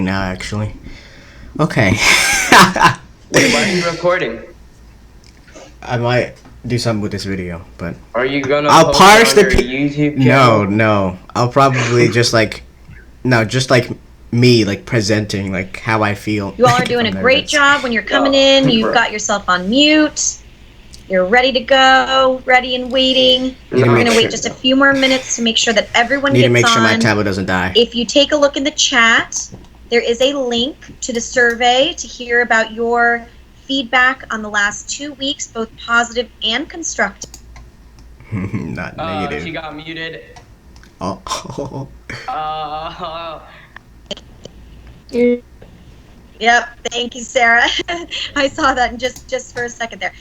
now, actually. Okay. Wait, why are you recording? I might do something with this video, but Are you gonna I'll post parse it on the your YouTube channel? No. I'll probably just like me like presenting like how I feel. You all are doing a great job when you're coming in. You've got yourself on mute. You're ready to go, ready and waiting. We're going to wait just a few more minutes to make sure that everyone gets on. Need to make sure my tablet doesn't die. If you take a look in the chat, there is a link to the survey to hear about your feedback on the last 2 weeks, both positive and constructive. Not negative. She got muted. Oh. Yep, thank you, Sarah. I saw that in just for a second there.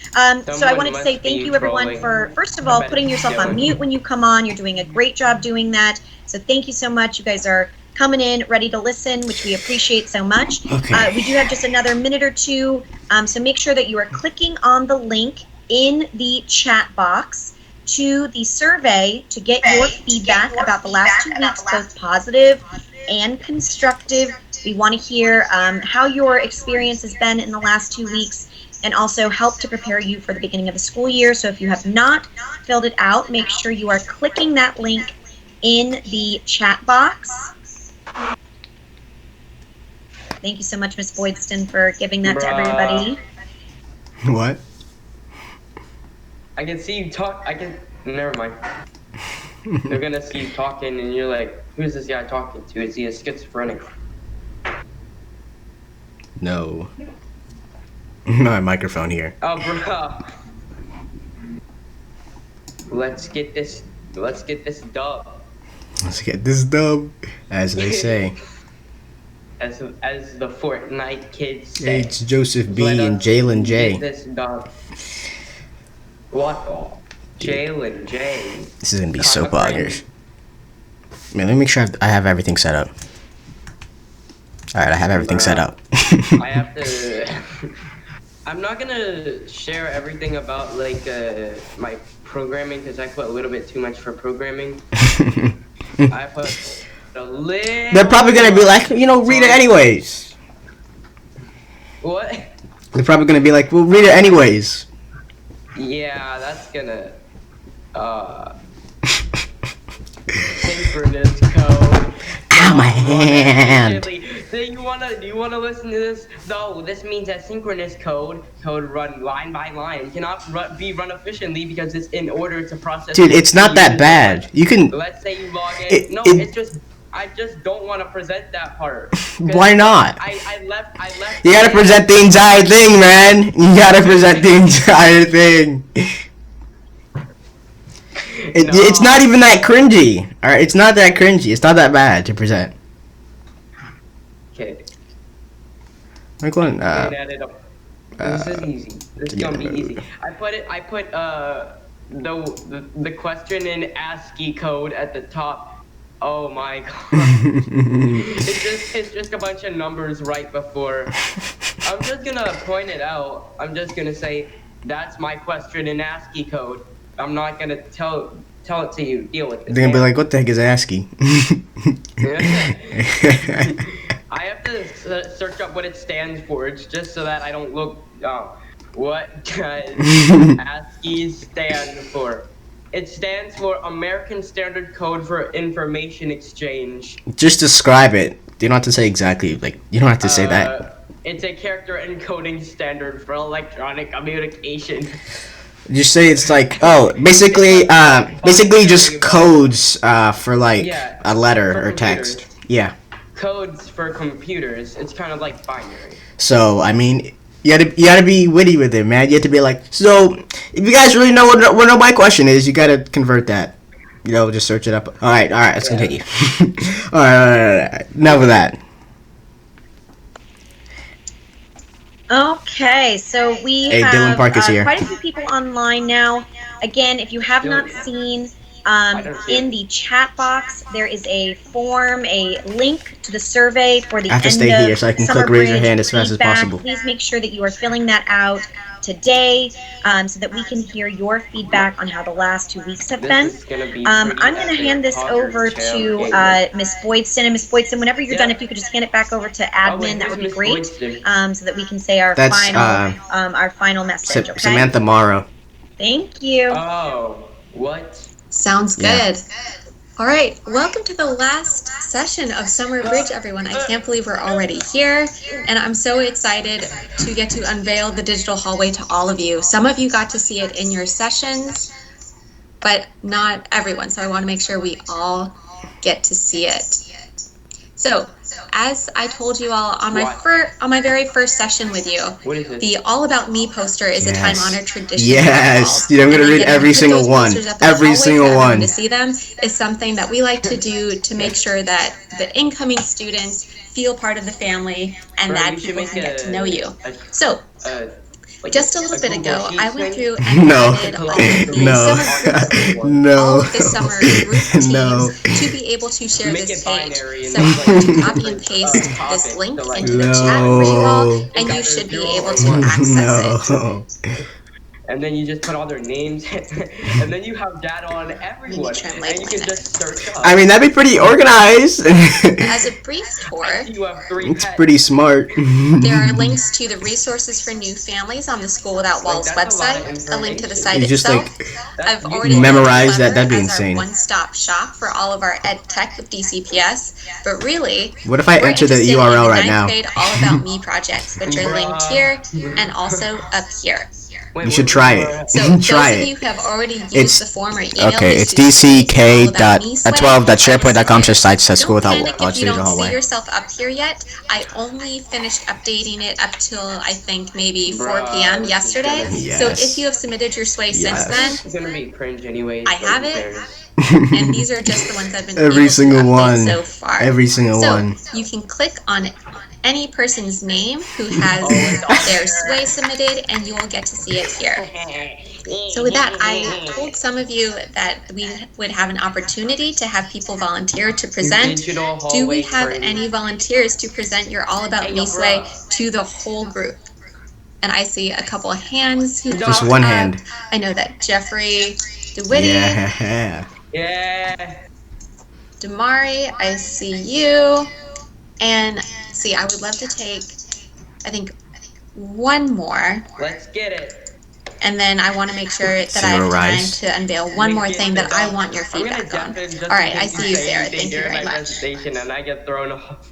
So I wanted to say thank you, everyone, for, first of all, putting yourself on mute when you come on. You're doing a great job doing that. So thank you so much. You guys are coming in, ready to listen, which we appreciate so much. Okay. We do have just another minute or two, so make sure that you are clicking on the link in the chat box to the survey to get your feedback about the last 2 weeks, both positive and constructive. We want to hear how your experience has been in the last 2 weeks and also help to prepare you for the beginning of the school year. So if you have not filled it out, make sure you are clicking that link in the chat box. Thank you so much, Ms. Boydston, for giving that to everybody. What? I can see you talk. Never mind. They're gonna see you talking, and you're like, "Who's this guy talking to? Is he a schizophrenic?" No. My microphone here. Oh, bro. Let's get this dub. Let's get this dub, as they say. As the Fortnite kids say. It's Joseph B and Jalen J. Get this dub. What? Jalen J. This is gonna be so boggers. Man, let me make sure I have everything set up. Alright, I have everything set up. I have to. I'm not gonna share everything about like my programming because I put a little bit too much for programming. I put a little. They're probably gonna be like, read it anyways. What? They're probably gonna be like, we'll read it anyways. Yeah, that's gonna. Synchronous code. Ow, my hand. So you wanna listen to this? No, this means that synchronous code run line by line cannot be run efficiently because it's in order to process. Dude, it's not that bad. You can. Let's say you log in. It's just. I just don't want to present that part. Why not? I left. You gotta present the entire thing, man. You gotta present the entire thing. It's not even that cringy. Alright, it's not that cringy. It's not that bad to present. Okay. I'm going, this is easy. This is gonna be easy. I put the question in ASCII code at the top. Oh my god. it's just a bunch of numbers right before. I'm just gonna point it out. I'm just gonna say that's my question in ASCII code. I'm not gonna tell it to you. Deal with it. They're gonna be like, what the heck is ASCII? I have to search up what it stands for. It's just so that I don't look. What does ASCII stand for? It stands for American Standard Code for Information Exchange. Just describe it. You don't have to say exactly. Like, you don't have to say that. It's a character encoding standard for electronic communication. Just say it's like, basically just codes for like a letter or text. Yeah. Codes for computers. It's kind of like binary. So I mean, you gotta be witty with it, man. You have to be like, so if you guys really know what my question is, you gotta convert that. Just search it up. All right, let's continue. all right. Enough of that. Okay, so we have Dylan Park is here. Quite a few people online now. Again, if you have not seen, in the chat box, there is a form, a link to the survey for the I have to stay here so I can click raise your hand as fast as possible. Please make sure that you are filling that out. today, so that we can hear your feedback on how the last 2 weeks have been. This is gonna be I'm pretty going to epic. hand this Talker over Champ to Gaming. Miss Boydston. And Miss Boydston, whenever you're Yeah. done, if you could just hand it back over to admin, that would be Miss great, Boydston? so that we can say our That's, final message. Okay. Samantha Morrow. Thank you. Oh, what? Sounds Yeah. good. All right, welcome to the last session of Summer Bridge, everyone. I can't believe we're already here, and I'm so excited to get to unveil the digital hallway to all of you. Some of you got to see it in your sessions, but not everyone, so I want to make sure we all get to see it. So, as I told you all on my very first session with you, What is it? the All About Me poster is a Yes. time-honored tradition. Yes, of dude, I'm gonna and read getting every put single those one. posters up in the Every hallway for single everyone one. to see them is something that we like to do to make sure that the incoming students feel part of the family and Bro, that you should people make can get to know you. a- So, like just a little bit Google ago, Sheets I went thing? through and No. added all of the No. summer group all No. of the summer group teams No. to be able to share Make this it page. binary and So like I'm going to copy and different, paste topics, this link so, like, into the chat for you all, No. and you It's should be either able zero to or access it. No. and then you just put all their names, and then you have data on everyone, try and you labeling can it. just search up. I mean, that'd be pretty organized. As a brief tour, You have 3 It's pets. pretty smart. there are links to the resources for new families on the School Without Walls that's a lot of website, a link to the information. site You just itself. like That's I've already memorize made that, that'd be Clever as our insane. one-stop shop for all of our ed tech with DCPS, but really, What if I we're enter the interested in URL the right ninth now? grade All About Me projects, which are linked here and also up here. Wait, You should what- try what- it. So Try those of it. you who have already used It's- the form or emailed Okay, the it's students to dck.12.sharepoint.com/site/school without Don't panic walls if you to the don't see hallway. yourself up here yet. I only finished updating it up till I think maybe 4 Bruh, p.m. this is yesterday. gonna be- So Yes. if you have submitted your sway since Yes. then, It's gonna be cringe anyways. I like, have who it. cares? and these are just the ones I've been Every able single to update one. so far. Every single so one. you can click on any person's name who has their sway submitted, and you will get to see it here. So with that, I told some of you that we would have an opportunity to have people volunteer to present. Digital Do we hallway have cringe. any volunteers to present your All About Me sway to the whole group? And I see a couple of hands who Just popped one up. hand. I know that Jeffrey DeWitty, Yeah. Yeah. Damari, I see you. And see, I would love to take, I think, one more. Let's get it. And then I want to make sure that I Zero have time rice. to unveil one more thing that I want your I'm gonna feedback on. jump in just All right, in I case see you, say Sarah. anything Thank you during very my much. presentation and I get thrown off.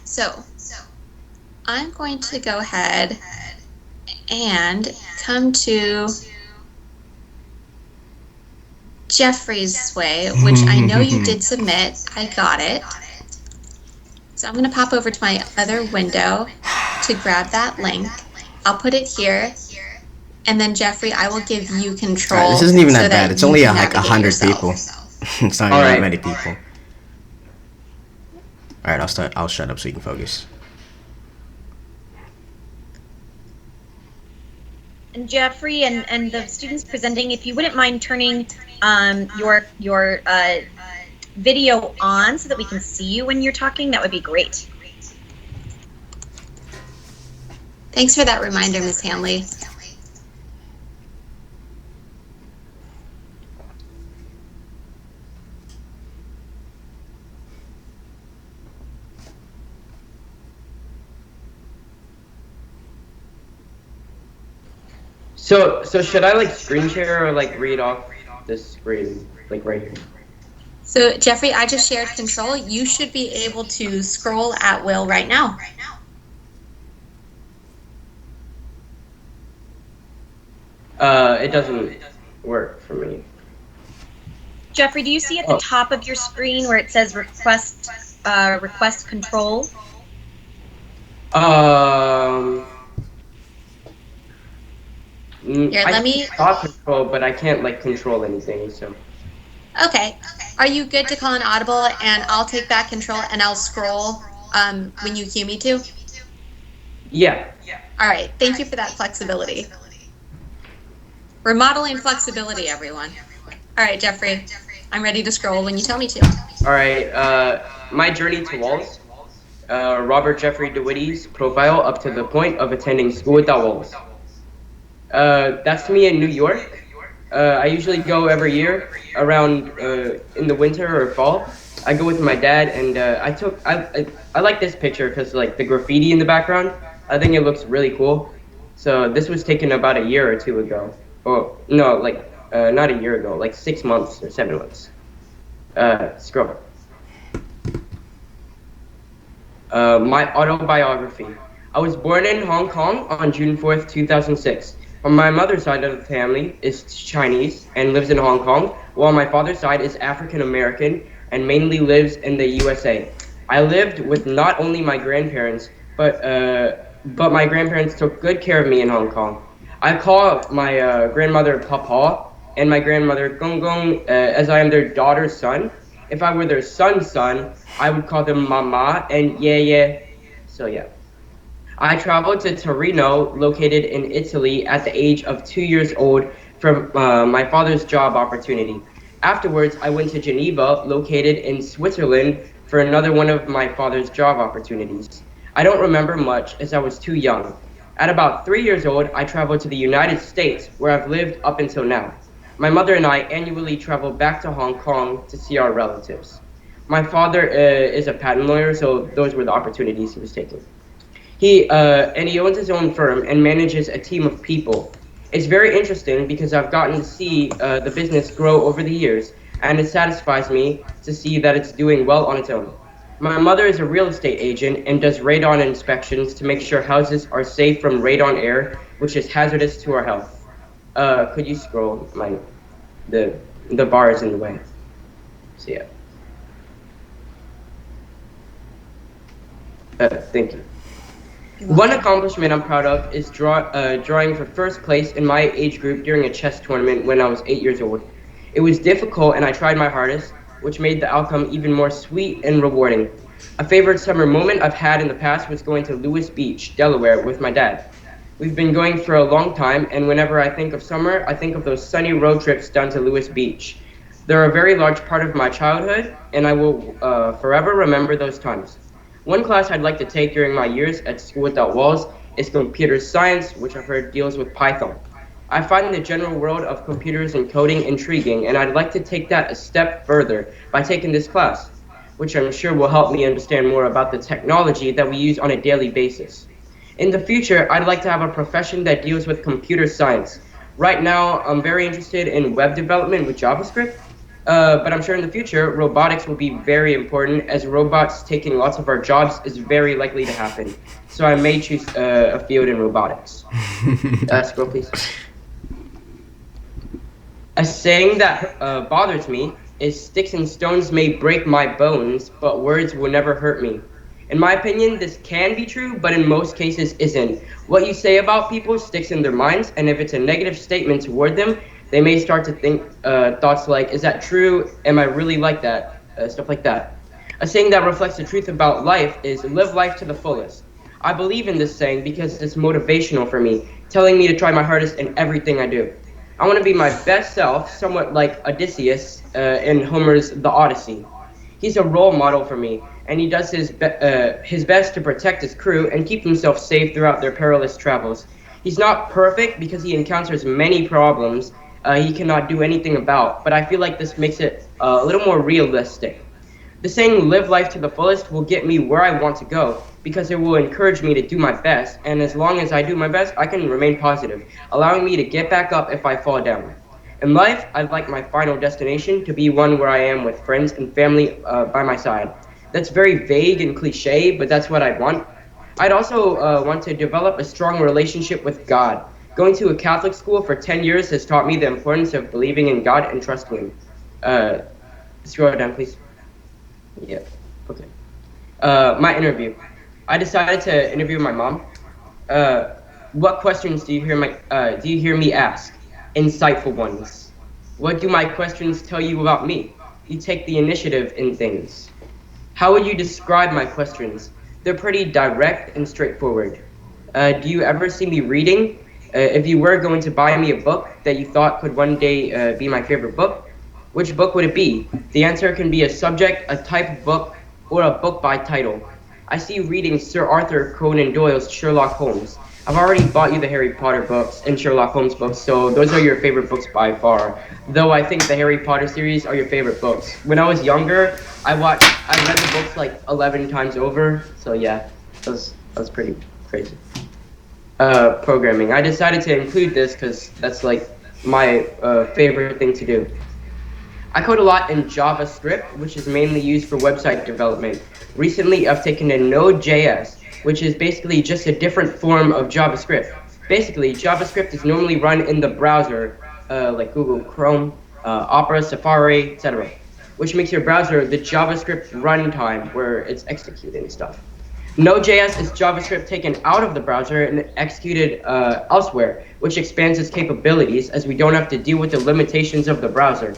So, I'm going to go ahead and come to Jeffrey's sway, which I know you did submit. I got it. So I'm going to pop over to my other window to grab that link. I'll put it here. And then Jeffrey, I will give you control. Alright, this isn't even so that bad. It's you only can like navigate 100 yourself. people. It's not even that Alright. many people. Alright, I'll start. I'll shut up so you can focus. And Jeffrey and the students presenting, if you wouldn't mind turning your video on so that we can see you when you're talking, that would be great. Thanks for that reminder, Ms. Hanley. So should I like screen share or like read off this screen like right here? So, Jeffrey, I just shared control. You should be able to scroll at will right now. It doesn't work for me. Jeffrey, do you see at the top of your screen where it says request control? Here, I let me- can stop control, but I can't like control anything. So Okay. Are you good to call an audible, and I'll take back control and I'll scroll when you cue me to? yeah. All right. Thank you for that flexibility. We're modeling flexibility, everyone. All right, Jeffrey. I'm ready to scroll when you tell me to. All right. My journey to walls. Robert Jeffrey DeWitty's profile up to the point of attending School Without Walls. That's me in New York. I usually go every year around in the winter or fall. I go with my dad, and I like this picture because like the graffiti in the background. I think it looks really cool. So this was taken about a year or two ago. Oh no, like not a year ago, like 6 months or 7 months. Scroll. My autobiography. I was born in Hong Kong on June 4th, 2006. On my mother's side of the family is Chinese and lives in Hong Kong, while my father's side is African American and mainly lives in the USA. I lived with not only my grandparents, but my grandparents took good care of me in Hong Kong. I call my grandmother Papa and my grandmother Gong Gong as I am their daughter's son. If I were their son's son, I would call them Mama and Yeye. So yeah. I traveled to Torino, located in Italy, at the age of 2 years old for my father's job opportunity. Afterwards, I went to Geneva, located in Switzerland, for another one of my father's job opportunities. I don't remember much as I was too young. At about 3 years old, I traveled to the United States, where I've lived up until now. My mother and I annually travel back to Hong Kong to see our relatives. My father is a patent lawyer, so those were the opportunities he was taking. He owns his own firm and manages a team of people. It's very interesting because I've gotten to see the business grow over the years, and it satisfies me to see that it's doing well on its own. My mother is a real estate agent and does radon inspections to make sure houses are safe from radon air, which is hazardous to our health. Could you scroll? The bar is in the way. So yeah. Thank you. One accomplishment I'm proud of is drawing for first place in my age group during a chess tournament when I was 8 years old. It was difficult and I tried my hardest, which made the outcome even more sweet and rewarding. A favorite summer moment I've had in the past was going to Lewis Beach, Delaware, with my dad. We've been going for a long time, and whenever I think of summer, I think of those sunny road trips down to Lewis Beach. They're a very large part of my childhood, and I will forever remember those times. One class I'd like to take during my years at School Without Walls is computer science, which I've heard deals with Python. I find the general world of computers and coding intriguing, and I'd like to take that a step further by taking this class, which I'm sure will help me understand more about the technology that we use on a daily basis. In the future, I'd like to have a profession that deals with computer science. Right now, I'm very interested in web development with JavaScript, but I'm sure in the future, robotics will be very important, as robots taking lots of our jobs is very likely to happen. So I may choose a field in robotics. Scroll, please. A saying that bothers me is sticks and stones may break my bones, but words will never hurt me. In my opinion, this can be true, but in most cases isn't. What you say about people sticks in their minds, and if it's a negative statement toward them, they may start to think thoughts like, is that true? Am I really like that? Stuff like that. A saying that reflects the truth about life is live life to the fullest. I believe in this saying because it's motivational for me, telling me to try my hardest in everything I do. I want to be my best self, somewhat like Odysseus in Homer's The Odyssey. He's a role model for me, and he does his best to protect his crew and keep himself safe throughout their perilous travels. He's not perfect because he encounters many problems he cannot do anything about, but I feel like this makes it a little more realistic. The saying live life to the fullest will get me where I want to go because it will encourage me to do my best, and as long as I do my best, I can remain positive, allowing me to get back up if I fall down. In life, I'd like my final destination to be one where I am with friends and family by my side. That's very vague and cliche, but that's what I'd want. I'd also want to develop a strong relationship with God. Going to a Catholic school for 10 years has taught me the importance of believing in God and trusting Him. Scroll down, please. Yeah, okay. My interview. I decided to interview my mom. What questions do you hear me ask? Insightful ones. What do my questions tell you about me? You take the initiative in things. How would you describe my questions? They're pretty direct and straightforward. Do you ever see me reading? If you were going to buy me a book that you thought could one day be my favorite book, which book would it be? The answer can be a subject, a type of book, or a book by title. I see you reading Sir Arthur Conan Doyle's Sherlock Holmes. I've already bought you the Harry Potter books and Sherlock Holmes books, so those are your favorite books by far. Though I think the Harry Potter series are your favorite books. When I was younger, I read the books like 11 times over. So yeah, that was pretty crazy. Programming. I decided to include this because that's like my favorite thing to do. I code a lot in JavaScript, which is mainly used for website development. Recently, I've taken to Node.js, which is basically just a different form of JavaScript. Basically, JavaScript is normally run in the browser, like Google Chrome, Opera, Safari, etc., which makes your browser the JavaScript runtime where it's executing stuff. Node.js is JavaScript taken out of the browser and executed elsewhere, which expands its capabilities as we don't have to deal with the limitations of the browser.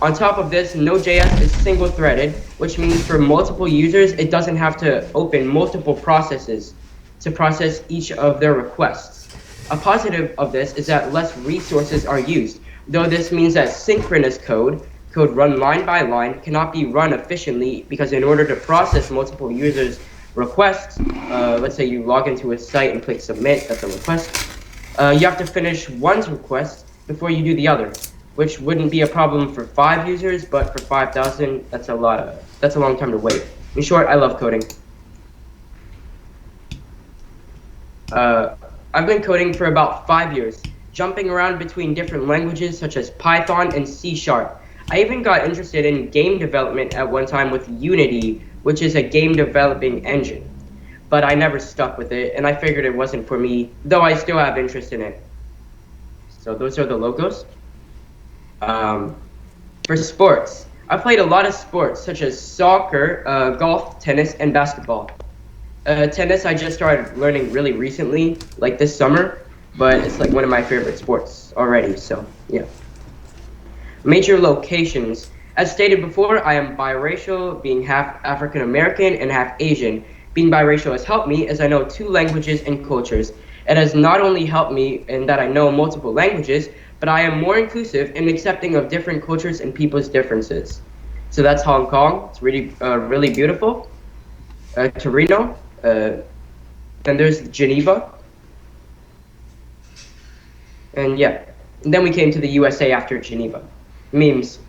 On top of this, Node.js is single-threaded, which means for multiple users, it doesn't have to open multiple processes to process each of their requests. A positive of this is that less resources are used, though this means that synchronous code run line by line, cannot be run efficiently because in order to process multiple users' requests, let's say you log into a site and click submit, that's a request, you have to finish one's request before you do the other, which wouldn't be a problem for 5 users, but for 5,000, that's a long time to wait. In short, I love coding. I've been coding for about 5 years, jumping around between different languages such as Python and C#. I even got interested in game development at one time with Unity, which is a game developing engine. But I never stuck with it, and I figured it wasn't for me, though I still have interest in it. So those are the logos. For sports, I played a lot of sports such as soccer, golf, tennis, and basketball. Tennis I just started learning really recently, like this summer, but it's like one of my favorite sports already, so yeah. Major locations. As stated before, I am biracial, being half African American and half Asian. Being biracial has helped me as I know 2 languages and cultures. It has not only helped me in that I know multiple languages, but I am more inclusive and accepting of different cultures and people's differences. So that's Hong Kong. It's really beautiful. Torino. Then there's Geneva. And yeah. And then we came to the USA after Geneva. Memes.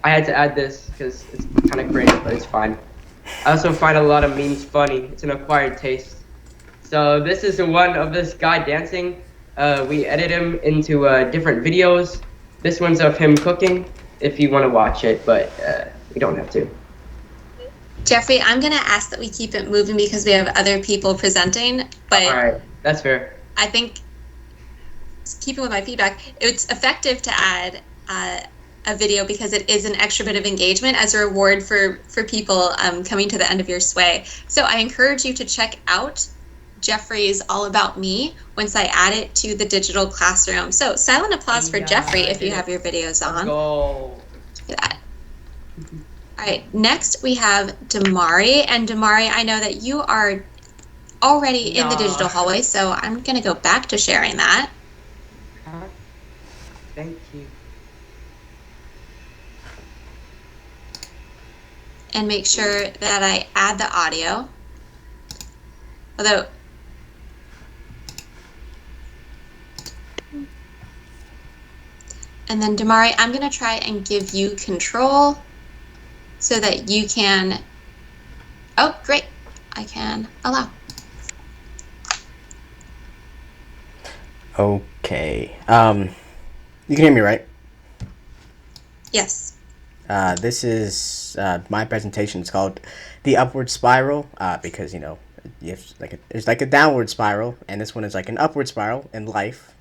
I had to add this because it's kind of crazy, but it's fine. I also find a lot of memes funny. It's an acquired taste. So this is the one of this guy dancing. We edit him into different videos. This one's of him cooking, if you want to watch it, but we don't have to. Jeffrey, I'm going to ask that we keep it moving because we have other people presenting, but All right, that's fair. I think, keeping with my feedback, it's effective to add a video because it is an extra bit of engagement as a reward for people coming to the end of your sway. So I encourage you to check out Jeffrey's All About Me once I add it to the digital classroom. So silent applause for Jeffrey if you have your videos on. Go. Look at that. All right, next we have Damari. And Damari, I know that you are already in the digital hallway, so I'm going to go back to sharing that. Thank you. And make sure that I add the audio. Although, and then Damari, I'm going to try and give you control so that you can, oh, great, I can allow. Okay. You can hear me, right? Yes. This is my presentation. It's called The Upward Spiral because, you know, there's like a downward spiral, and this one is like an upward spiral in life.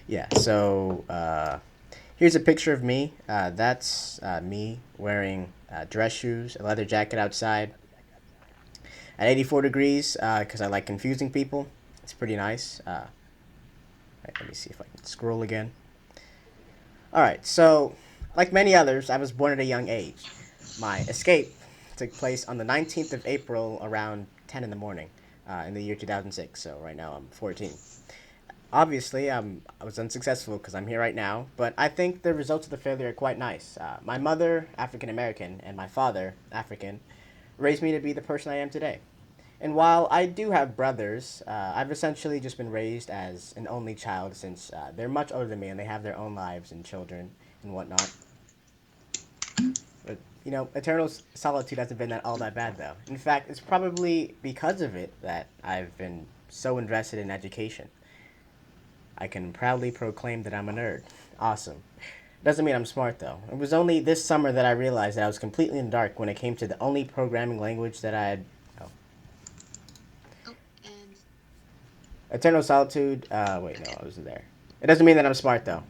Yeah, so here's a picture of me. That's me wearing dress shoes, a leather jacket outside at 84 degrees because I like confusing people. It's pretty nice. Right, let me see if I can scroll again. Alright, so like many others, I was born at a young age. My escape took place on the 19th of April around 10 in the morning in the year 2006, so right now I'm 14. Obviously, I was unsuccessful because I'm here right now, but I think the results of the failure are quite nice. My mother, African American, and my father, African, raised me to be the person I am today. And while I do have brothers, I've essentially just been raised as an only child since they're much older than me and they have their own lives and children and whatnot. But, eternal solitude hasn't been all that bad, though. In fact, it's probably because of it that I've been so invested in education. I can proudly proclaim that I'm a nerd. Awesome. Doesn't mean I'm smart, though. It was only this summer that I realized that I was completely in the dark when it came to the only programming language that I had... And Eternal solitude... wait, no, I wasn't there. It doesn't mean that I'm smart, though.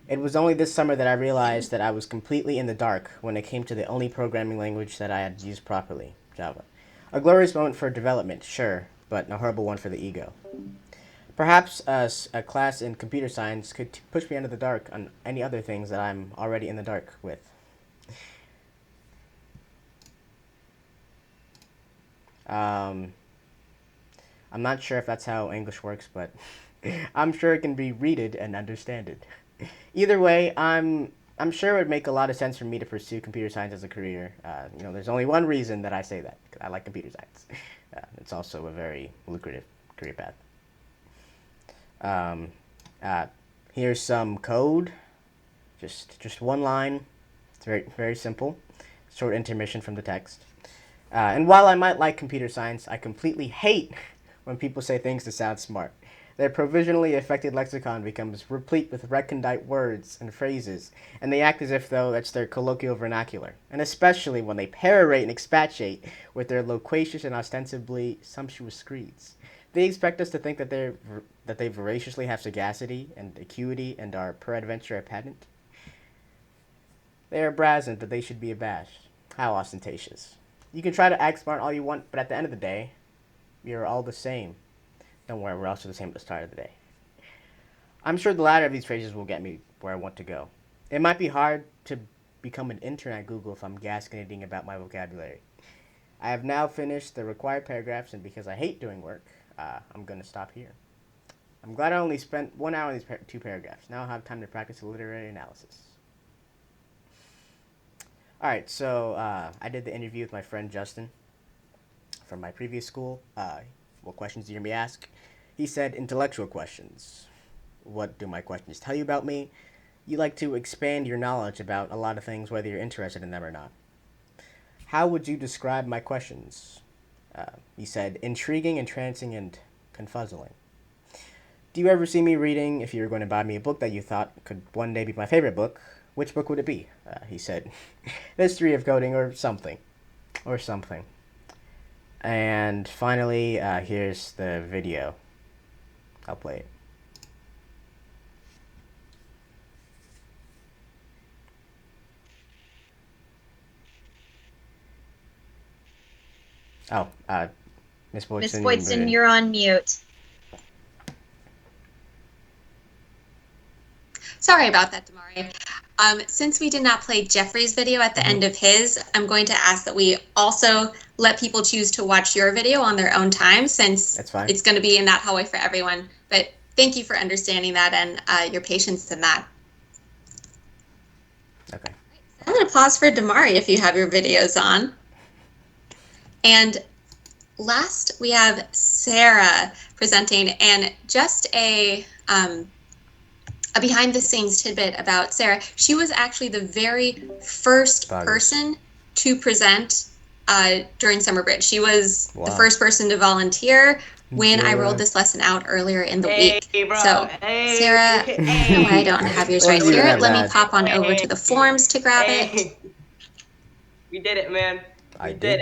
It was only this summer that I realized that I was completely in the dark when it came to the only programming language that I had used properly, Java. A glorious moment for development, sure, but a horrible one for the ego. Perhaps a class in computer science could push me into the dark on any other things that I'm already in the dark with. I'm not sure if that's how English works, but I'm sure it can be readed and understood. Either way, I'm sure it would make a lot of sense for me to pursue computer science as a career. There's only one reason that I say that, 'cause I like computer science. It's also a very lucrative career path. Here's some code. Just one line. It's very, very simple. Short intermission from the text. And while I might like computer science, I completely hate when people say things to sound smart. Their provisionally affected lexicon becomes replete with recondite words and phrases, and they act as if, though, that's their colloquial vernacular. And especially when they perorate and expatiate with their loquacious and ostensibly sumptuous screeds. They expect us to think that they voraciously have sagacity and acuity and are peradventure a pedant. They are brazen that they should be abashed. How ostentatious. You can try to act smart all you want, but at the end of the day, you're all the same. Don't worry, we're also the same at the start of the day. I'm sure the latter of these phrases will get me where I want to go. It might be hard to become an intern at Google if I'm gaslighting about my vocabulary. I have now finished the required paragraphs, and because I hate doing work, I'm going to stop here. I'm glad I only spent 1 hour on these 2 paragraphs. Now I'll have time to practice a literary analysis. Alright, so I did the interview with my friend Justin from my previous school. What questions do you hear me ask? He said intellectual questions. What do my questions tell you about me? You like to expand your knowledge about a lot of things, whether you're interested in them or not. How would you describe my questions? He said intriguing, entrancing, and confuzzling. Do you ever see me reading? If you were going to buy me a book that you thought could one day be my favorite book, which book would it be? He said, The History of Coding or something. And finally, here's the video. I'll play it. Oh, Miss Boydson. Miss Boydson, you're on mute. sorry about that, Damari. Since we did not play Jeffrey's video at the end of his, I'm going to ask that we also let people choose to watch your video on their own time, since it's going to be in that hallway for everyone. But thank you for understanding that and your patience in that. Okay. I'm going to pause for Damari if you have your videos on. And last, we have Sarah presenting, and just a behind-the-scenes tidbit about Sarah. She was actually the very first person to present during Summer Bridge. She was the first person to volunteer when I rolled this lesson out earlier in the week. So, Sarah, no, I don't have yours right here. Let me pop on over to the forums to grab it. We did it, man. I did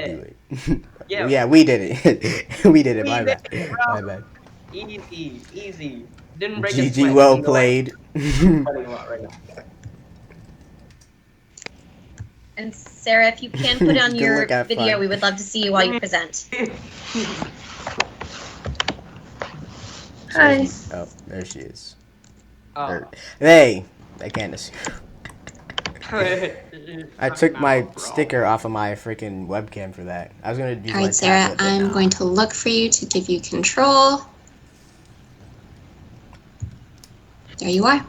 do it. Yeah, we did it. We did it. My bad. My bad. Easy. Didn't break GG, well played. And Sarah, if you can put on your video, we would love to see you while you present. Hi. Oh, there she is. Hey, I can't see. I took my sticker off of my freaking webcam for that. I was going to use All right, Sarah, I'm going to look for you to give you control. There you are.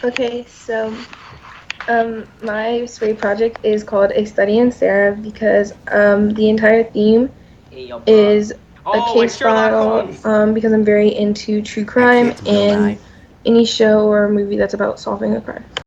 Okay, so My spray project is called A Study in Sarah because the entire theme is a Oh, case it's Sherlock file Holmes. because I'm very into true I crime can't deny. and any show or movie that's about solving a crime.